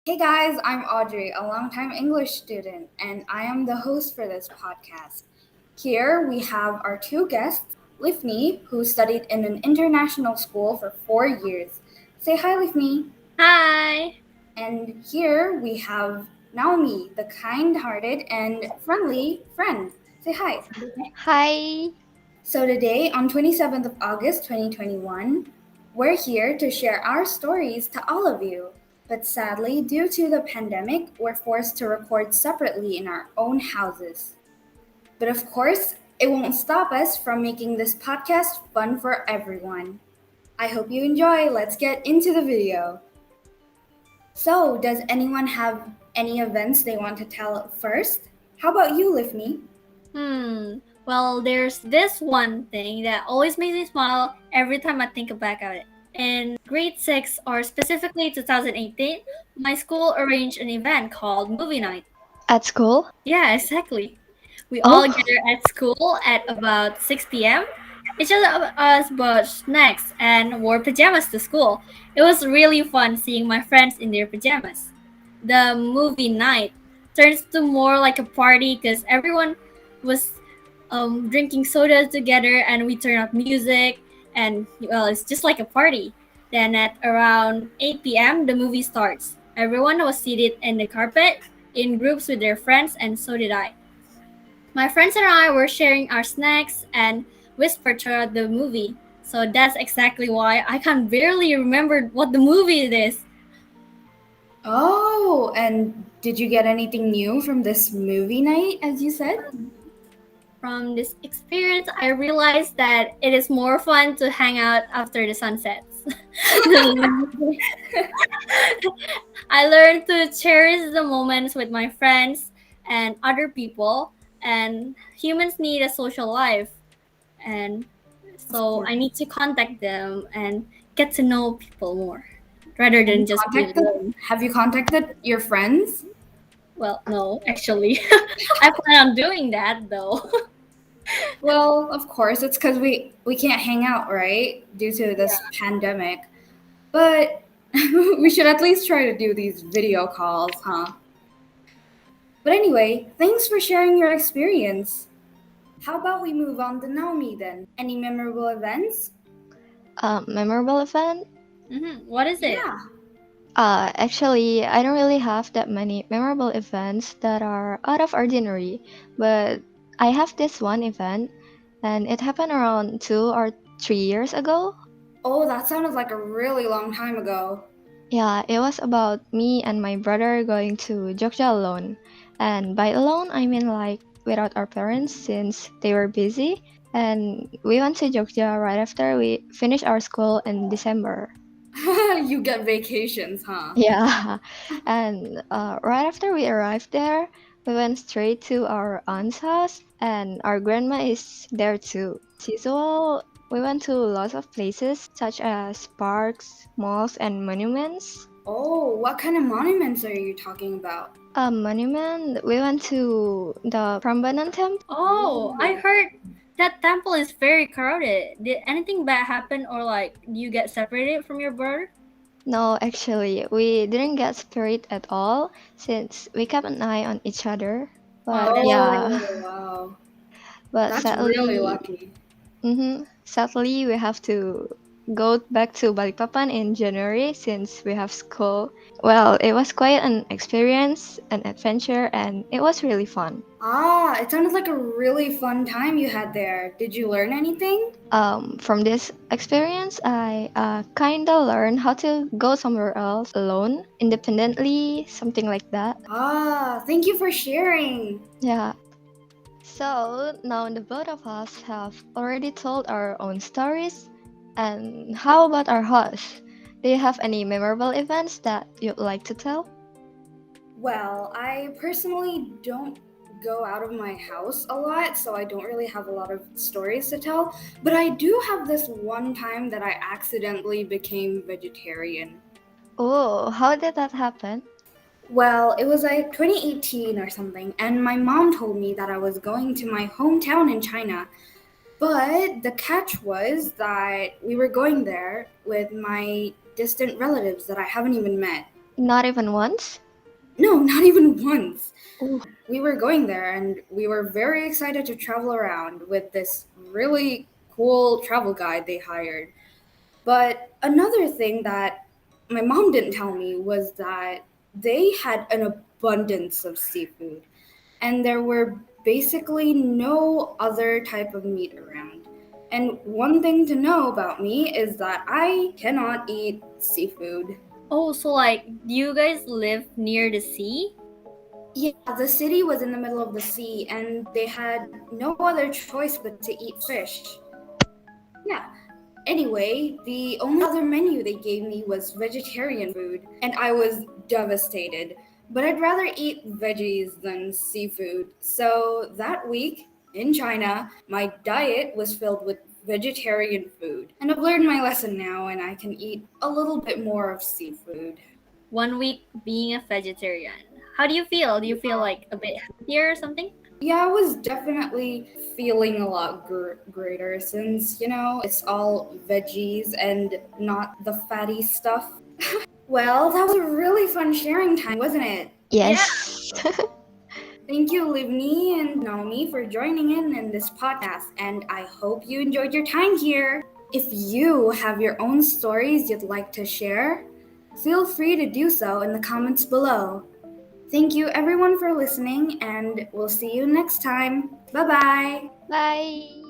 Hey guys, I'm Audrey, a longtime English student, and I am the host for this podcast. Here we have our two guests, Livni, who studied in an international school for 4 years. Say hi, Livni. Hi. And here we have Naomi, the kind hearted and friendly friend. Say hi. Hi. So, today, on 27th of August 2021, we're here to share our stories to all of you. But sadly, due to the pandemic, we're forced to record separately in our own houses. But of course, it won't stop us from making this podcast fun for everyone. I hope you enjoy. Let's get into the video. So, does anyone have any events they want to tell first? How about you, Livni? Well, there's this one thing that always makes me smile every time I think back at it. In grade 6, or specifically 2018, my school arranged an event called Movie Night. At school? Yeah, exactly. We all Oh, gather at school at about 6 p.m. Each of us bought snacks and wore pajamas to school. It was really fun seeing my friends in their pajamas. The movie night turns to more like a party because everyone was drinking soda together and we turn up music and well, it's just like a party. Then at around 8 p.m., the movie starts. Everyone was seated in the carpet in groups with their friends, and so did I. My friends and I were sharing our snacks and whispered throughout the movie. So that's exactly why I can barely remember what the movie is. Oh, and did you get anything new from this movie night, as you said? From this experience, I realized that it is more fun to hang out after the sun sets. I learned to cherish the moments with my friends and other people, and humans need a social life. And Of so course. I need to contact them and get to know people more rather Have than you just be contacted alone. have you contacted your friends? Well, no, actually. I plan on doing that though. Well, of course, it's because we can't hang out, right? Due to this pandemic. But we should at least try to do these video calls, huh? But anyway, thanks for sharing your experience. How about we move on to Naomi then? Any memorable events? memorable event? What is it? Yeah. Actually, I don't really have that many memorable events that are out of ordinary, but I have this one event, and it happened around 2 or 3 years ago. Oh, that sounded like a really long time ago. Yeah, it was about me and my brother going to Jogja alone. And by alone, I mean like without our parents since they were busy. And we went to Jogja right after we finished our school in December. You get vacations, huh? Yeah, and right after we arrived there, we went straight to our aunt's house, and our grandma is there too. As usual, we went to lots of places such as parks, malls, and monuments. Oh, what kind of monuments are you talking about? A monument, we went to the Prambanan temple. Oh, I heard that temple is very crowded. Did anything bad happen or like you get separated from your brother? No, actually, we didn't get spirit at all since we kept an eye on each other. Oh, But that's yeah, good. Oh, wow. but That's really sadly, lucky. Sadly, we have to go back to Balikpapan in January since we have school. Well, it was quite an experience, an adventure, and it was really fun. Ah, it sounded like a really fun time you had there. Did you learn anything? From this experience, I kind of learned how to go somewhere else alone, independently, something like that. Ah, thank you for sharing. Yeah. So now the both of us have already told our own stories. And how about our host? Do you have any memorable events that you'd like to tell? Well, I personally don't go out of my house a lot, so I don't really have a lot of stories to tell. But I do have this one time that I accidentally became vegetarian. Oh, how did that happen? Well, it was like 2018 or something, and my mom told me that I was going to my hometown in China. But the catch was that we were going there with my distant relatives that I haven't even met. Not even once? No, not even once. Ooh. We were going there and we were very excited to travel around with this really cool travel guide they hired. But another thing that my mom didn't tell me was that they had an abundance of seafood and there were basically no other type of meat around. And one thing to know about me is that I cannot eat seafood. Oh, so like, do you guys live near the sea? Yeah, the city was in the middle of the sea and they had no other choice but to eat fish. Yeah. Anyway, the only other menu they gave me was vegetarian food, and I was devastated. But I'd rather eat veggies than seafood. So that week in China, my diet was filled with vegetarian food. And I've learned my lesson now, and I can eat a little bit more of seafood. 1 week being a vegetarian. How do you feel? Do you feel like a bit happier or something? Yeah, I was definitely feeling a lot greater since, it's all veggies and not the fatty stuff. Well, that was a really fun sharing time, wasn't it? Yeah. Yes. Thank you, Livni and Naomi, for joining in this podcast, and I hope you enjoyed your time here. If you have your own stories you'd like to share, feel free to do so in the comments below. Thank you, everyone, for listening, and we'll see you next time. Bye bye. Bye.